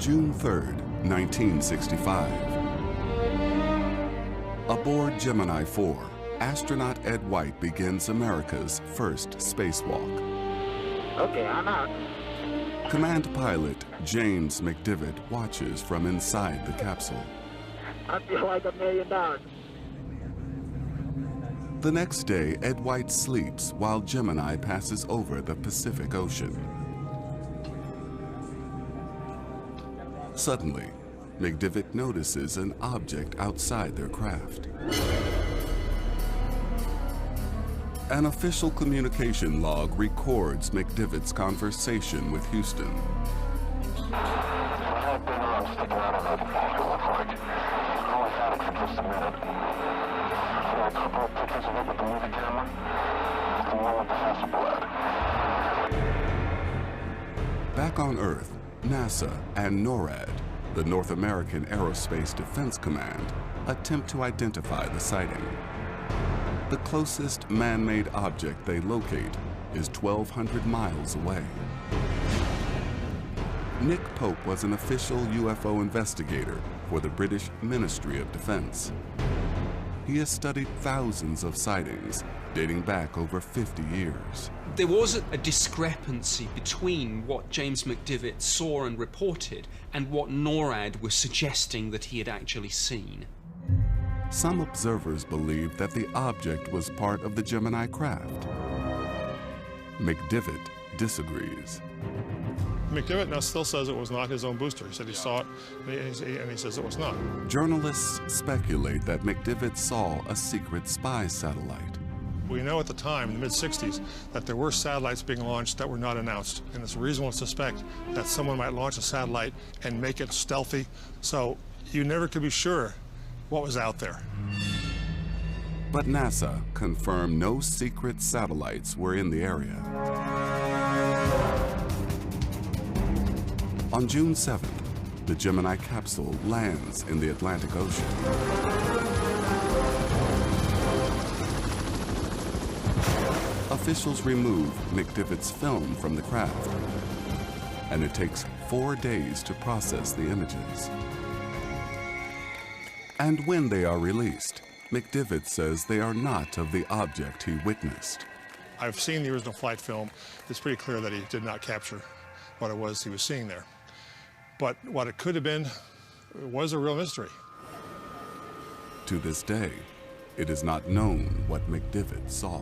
June 3rd, 1965. Aboard Gemini IV, astronaut Ed White begins America's first spacewalk. Okay, I'm out. Command pilot James McDivitt watches from inside the capsule. I feel like $1 million. The next day, Ed White sleeps while Gemini passes over the Pacific Ocean. Suddenly, McDivitt notices an object outside their craft. An official communication log records McDivitt's conversation with Houston. I have been around sticking out of it, it looks like. I only had it for just a minute. I got a couple of pictures of it with the movie camera. The one with the Hasselblad. Back on Earth, NASA and NORAD, the North American Aerospace Defense Command, attempt to identify the sighting. The closest man-made object they locate is 1,200 miles away. Nick Pope was an official UFO investigator for the British Ministry of Defense. He has studied thousands of sightings dating back over 50 years. There was a discrepancy between what James McDivitt saw and reported and what NORAD was suggesting that he had actually seen. Some observers believe that the object was part of the Gemini craft. McDivitt disagrees. McDivitt now still says it was not his own booster. He said he saw it, and he says it was not. Journalists speculate that McDivitt saw a secret spy satellite. We know at the time, in the mid-60s, that there were satellites being launched that were not announced. And it's reasonable to suspect that someone might launch a satellite and make it stealthy. So you never could be sure what was out there. But NASA confirmed no secret satellites were in the area. On June 7th, the Gemini capsule lands in the Atlantic Ocean. Officials remove McDivitt's film from the craft, and it takes 4 days to process the images. And when they are released, McDivitt says they are not of the object he witnessed. I've seen the original flight film. It's pretty clear that he did not capture what it was he was seeing there. But what it could have been was a real mystery. To this day, it is not known what McDivitt saw.